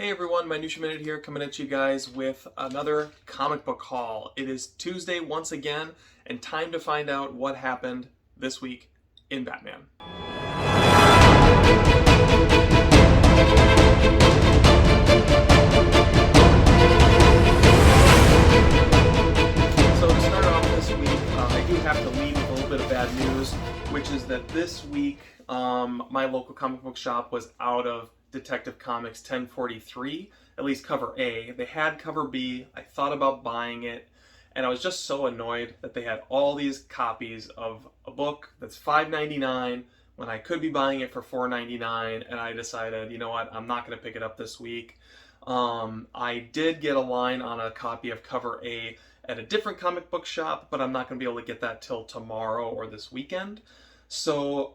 Hey everyone, Minutia Minute here, coming at you guys with another comic book haul. It is Tuesday once again, and time to find out what happened this week in Batman. So to start off this week, I do have to lead with a little bit of bad news, which is that this week my local comic book shop was out of Detective Comics 1043, at least cover A. They had cover B. I thought about buying it, and I was just so annoyed that they had all these copies of a book that's $5.99 when I could be buying it for $4.99, and I decided, you know what, I'm not going to pick it up this week. I did get a line on a copy of cover A at a different comic book shop, but I'm not going to be able to get that till tomorrow or this weekend. So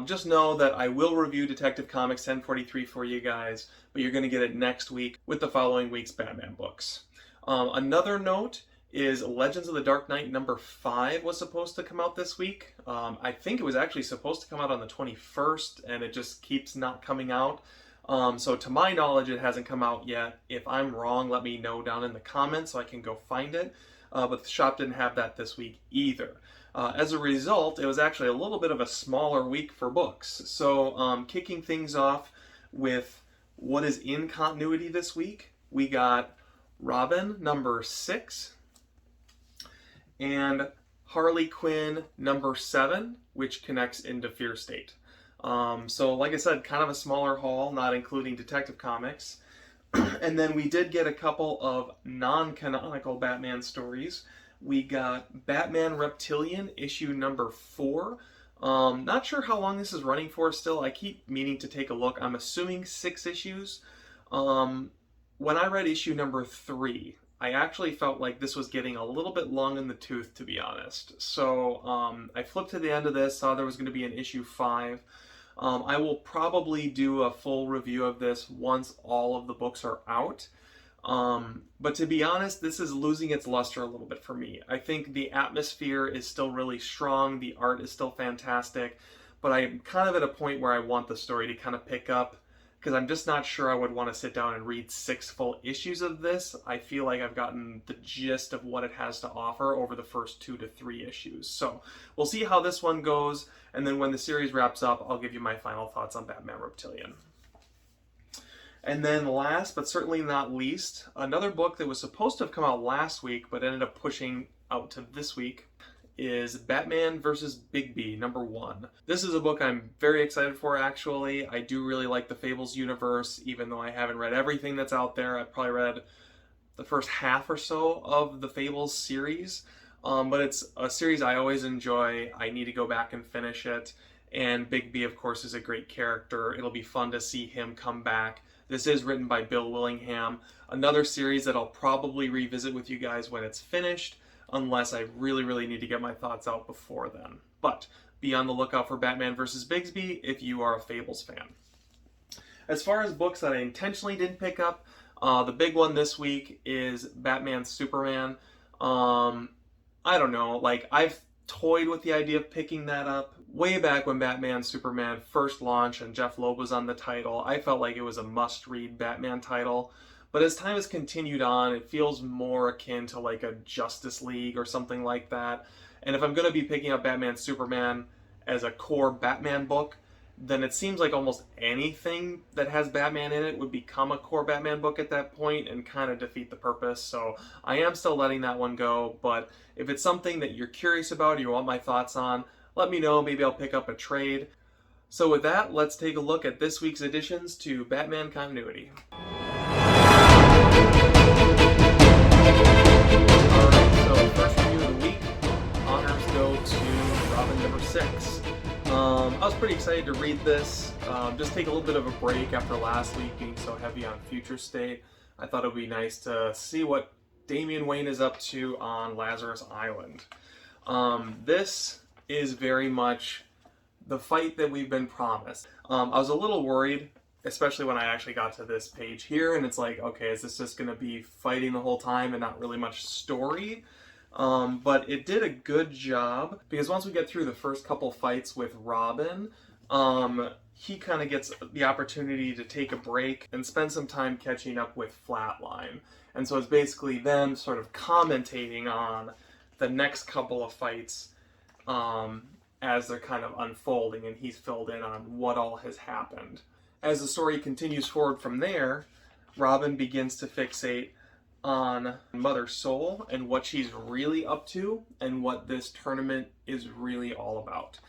just know that I will review Detective Comics 1043 for you guys, but you're going to get it next week with the following week's Batman books. Another note is Legends of the Dark Knight number 5 was supposed to come out this week. I think it was actually supposed to come out on the 21st, and it just keeps not coming out. So to my knowledge, it hasn't come out yet. If I'm wrong, let me know down in the comments so I can go find it. But the shop didn't have that this week either. As a result, it was actually a little bit of a smaller week for books. So kicking things off with what is in continuity this week, we got Robin number 6 and Harley Quinn number 7, which connects into Fear State. So like I said, kind of a smaller haul, not including Detective Comics. And then we did get a couple of non-canonical Batman stories. We got Batman Reptilian, issue number 4. Not sure how long this is running for still. I keep meaning to take a look. I'm assuming 6 issues. When I read issue number 3, I actually felt like this was getting a little bit long in the tooth, to be honest. So I flipped to the end of this, saw there was going to be an issue 5. I will probably do a full review of this once all of the books are out. But to be honest, this is losing its luster a little bit for me. I think the atmosphere is still really strong, the art is still fantastic, but I'm kind of at a point where I want the story to kind of pick up, because I'm just not sure I would want to sit down and read 6 full issues of this. I feel like I've gotten the gist of what it has to offer over the first 2 to 3 issues. So we'll see how this one goes, and then when the series wraps up, I'll give you my final thoughts on Batman Reptilian. And then last, but certainly not least, another book that was supposed to have come out last week, but ended up pushing out to this week, is Batman vs. Bigby, number 1. This is a book I'm very excited for, actually. I do really like the Fables universe, even though I haven't read everything that's out there. I've probably read the first half or so of the Fables series, but it's a series I always enjoy. I need to go back and finish it, and Bigby, of course, is a great character. It'll be fun to see him come back. This is written by Bill Willingham, another series that I'll probably revisit with you guys when it's finished, unless I really need to get my thoughts out before then. But be on the lookout for Batman vs. Bigby if you are a Fables fan. As far as books that I intentionally didn't pick up, the big one this week is Batman Superman. I don't know, like, I've toyed with the idea of picking that up. Way back when Batman Superman first launched and Jeff Loeb was on the title, I felt like it was a must-read Batman title. But as time has continued on, it feels more akin to like a Justice League or something like that. And if I'm going to be picking up Batman Superman as a core Batman book, then it seems like almost anything that has Batman in it would become a core Batman book at that point and kind of defeat the purpose. So I am still letting that one go, but if it's something that you're curious about or you want my thoughts on, let me know. Maybe I'll pick up a trade. So with that, let's take a look at this week's additions to Batman Continuity. Alright, so first review of the week, honors go to Robin number 6. I was pretty excited to read this, just take a little bit of a break after last week being so heavy on Future State. I thought it would be nice to see what Damian Wayne is up to on Lazarus Island. This is very much the fight that we've been promised. I was a little worried, especially when I actually got to this page here, and it's like, okay, is this just going to be fighting the whole time and not really much story? But it did a good job, because once we get through the first couple fights with Robin, he kind of gets the opportunity to take a break and spend some time catching up with Flatline. And so it's basically them sort of commentating on the next couple of fights as they're kind of unfolding, and he's filled in on what all has happened. As the story continues forward from there, Robin begins to fixate on Mother Soul and what she's really up to and what this tournament is really all about.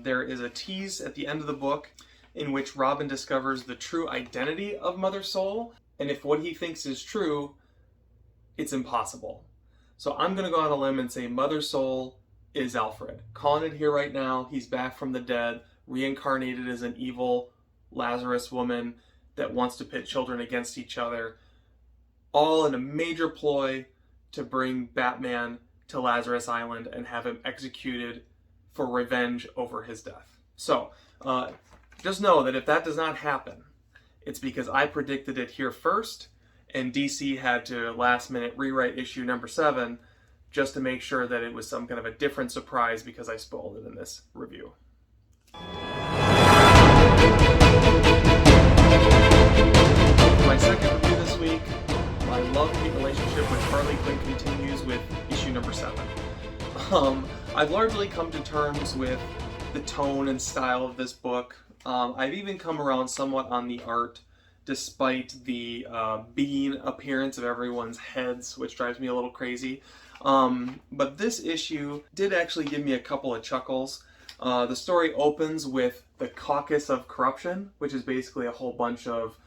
There is a tease at the end of the book in which Robin discovers the true identity of Mother Soul, and if what he thinks is true, it's impossible. So I'm going to go on a limb and say Mother Soul is Alfred. Calling it here right now. He's back from the dead, reincarnated as an evil Lazarus woman that wants to pit children against each other, all in a major ploy to bring Batman to Lazarus Island and have him executed for revenge over his death. So, just know that if that does not happen, it's because I predicted it here first, and DC had to last minute rewrite issue number 7 just to make sure that it was some kind of a different surprise because I spoiled it in this review. For my second review this week, my love-hate relationship with Harley Quinn continues with issue number 7. I've largely come to terms with the tone and style of this book. I've even come around somewhat on the art, despite the bean appearance of everyone's heads, which drives me a little crazy. But this issue did actually give me a couple of chuckles. The story opens with the Caucus of Corruption, which is basically a whole bunch of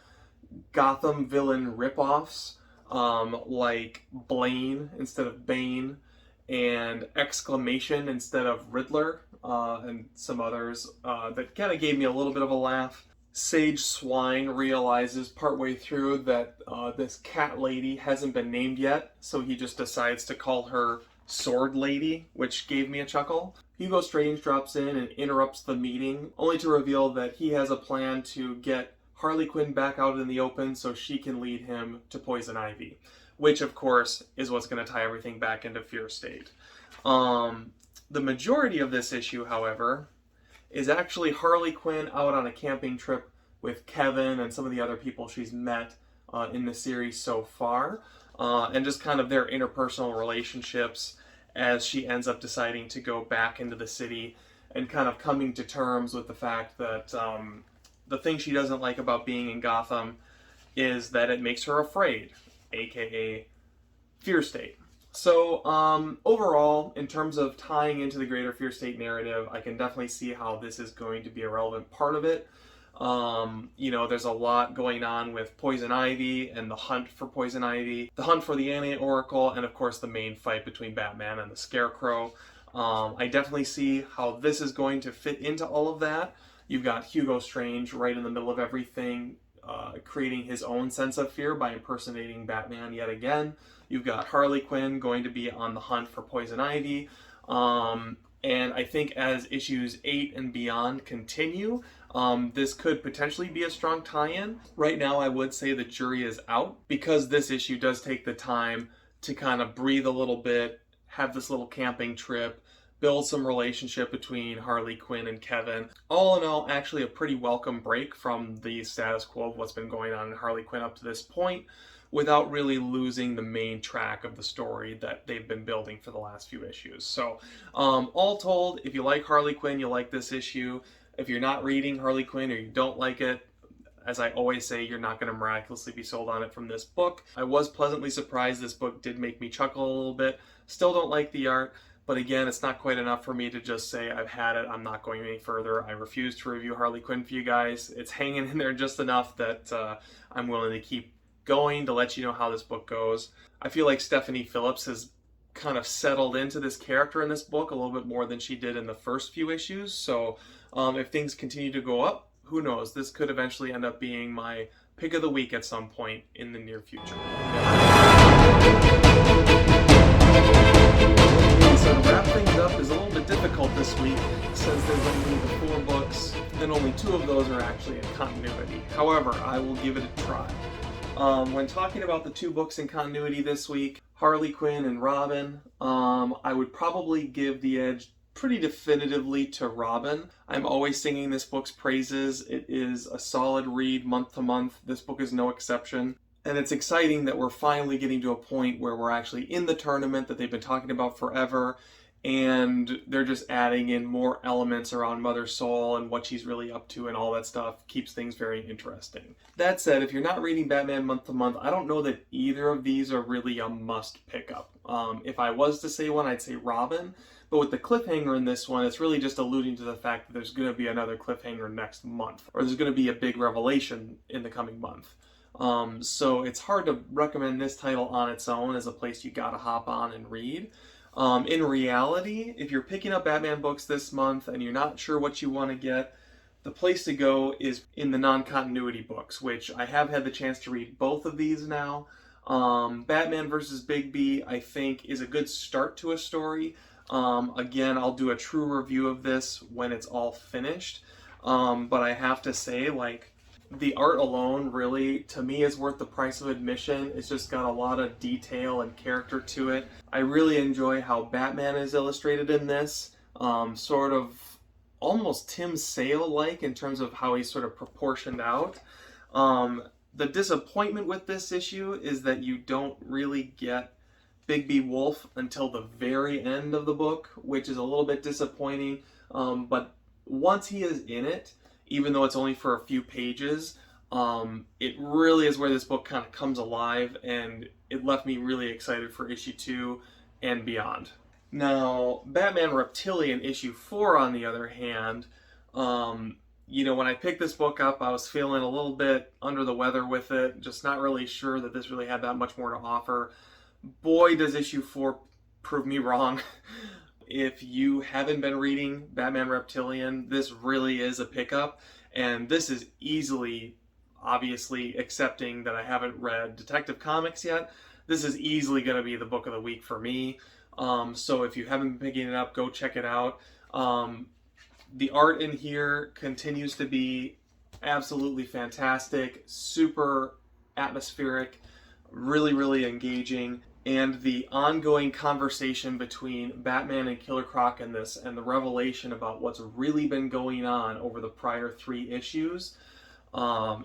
Gotham villain ripoffs, like Blaine instead of Bane, and Exclamation instead of Riddler, and some others that kind of gave me a little bit of a laugh. Sage Swine realizes partway through that this cat lady hasn't been named yet, so he just decides to call her Sword Lady, which gave me a chuckle. Hugo Strange drops in and interrupts the meeting, only to reveal that he has a plan to get Harley Quinn back out in the open so she can lead him to Poison Ivy, which of course is what's going to tie everything back into Fear State. The majority of this issue, however, is actually Harley Quinn out on a camping trip with Kevin and some of the other people she's met in the series so far, and just kind of their interpersonal relationships as she ends up deciding to go back into the city and kind of coming to terms with the fact that the thing she doesn't like about being in Gotham is that it makes her afraid, aka Fear State. So overall, in terms of tying into the greater Fear State narrative, I can definitely see how this is going to be a relevant part of it. You know, there's a lot going on with Poison Ivy and the hunt for Poison Ivy, the hunt for the Anti-Oracle, and of course the main fight between Batman and the Scarecrow. I definitely see how this is going to fit into all of that. You've got Hugo Strange right in the middle of everything, creating his own sense of fear by impersonating Batman yet again. You've got Harley Quinn going to be on the hunt for Poison Ivy. And I think as issues 8 and beyond continue, this could potentially be a strong tie-in. Right now, I would say the jury is out because this issue does take the time to kind of breathe a little bit, have this little camping trip, build some relationship between Harley Quinn and Kevin. All in all, actually a pretty welcome break from the status quo of what's been going on in Harley Quinn up to this point, without really losing the main track of the story that they've been building for the last few issues. So, all told, if you like Harley Quinn, you like this issue. If you're not reading Harley Quinn or you don't like it, as I always say, you're not going to miraculously be sold on it from this book. I was pleasantly surprised this book did make me chuckle a little bit. Still don't like the art, but again, it's not quite enough for me to just say I've had it, I'm not going any further. I refuse to review Harley Quinn for you guys. It's hanging in there just enough that I'm willing to keep going to let you know how this book goes. I feel like Stephanie Phillips has kind of settled into this character in this book a little bit more than she did in the first few issues. So if things continue to go up, who knows? This could eventually end up being my pick of the week at some point in the near future. So to wrap things up is a little bit difficult this week since there's only the 4 books and only 2 of those are actually in continuity. However, I will give it a try. When talking about the 2 books in continuity this week, Harley Quinn and Robin, I would probably give the edge pretty definitively to Robin. I'm always singing this book's praises. It is a solid read month to month. This book is no exception. And it's exciting that we're finally getting to a point where we're actually in the tournament that they've been talking about forever, and they're just adding in more elements around Mother Soul and what she's really up to and all that stuff. Keeps things very interesting. That said, if you're not reading Batman month to month, I don't know that either of these are really a must pick up. If I was to say one, I'd say Robin, but with the cliffhanger in this one, it's really just alluding to the fact that there's going to be another cliffhanger next month, or there's going to be a big revelation in the coming month. So it's hard to recommend this title on its own as a place you gotta hop on and read. In reality, if you're picking up Batman books this month and you're not sure what you want to get, the place to go is in the non-continuity books, which I have had the chance to read both of these now. Batman vs. Bigby, I think, is a good start to a story. Again, I'll do a true review of this when it's all finished. But I have to say, like, the art alone really, to me, is worth the price of admission. It's just got a lot of detail and character to it. I really enjoy how Batman is illustrated in this. Sort of almost Tim Sale-like in terms of how he's sort of proportioned out. The disappointment with this issue is that you don't really get Bigby Wolf until the very end of the book, which is a little bit disappointing. But once he is in it, even though it's only for a few pages, it really is where this book kind of comes alive, and it left me really excited for issue 2 and beyond. Now, Batman Reptilian issue 4, on the other hand, when I picked this book up, I was feeling a little bit under the weather with it, just not really sure that this really had that much more to offer. Boy, does issue 4 prove me wrong. If you haven't been reading Batman Reptilian, this really is a pickup, and this is easily, obviously, accepting that I haven't read Detective Comics yet, this is easily going to be the book of the week for me. So if you haven't been picking it up, go check it out. The art in here continues to be absolutely fantastic, super atmospheric, really, really engaging. And the ongoing conversation between Batman and Killer Croc in this, and the revelation about what's really been going on over the prior 3 issues,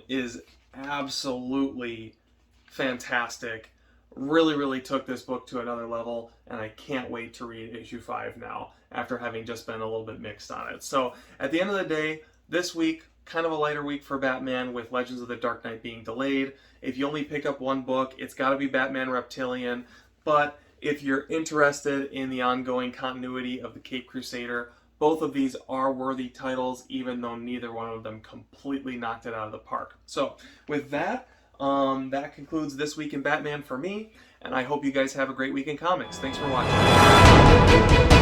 is absolutely fantastic. Really, really took this book to another level, and I can't wait to read issue 5 now, after having just been a little bit mixed on it. So, at the end of the day, this week, kind of a lighter week for Batman, with Legends of the Dark Knight being delayed. If you only pick up one book, it's got to be Batman Reptilian. But if you're interested in the ongoing continuity of the Caped Crusader, both of these are worthy titles, even though neither one of them completely knocked it out of the park. So with that, that concludes This Week in Batman for me, and I hope you guys have a great week in comics. Thanks for watching.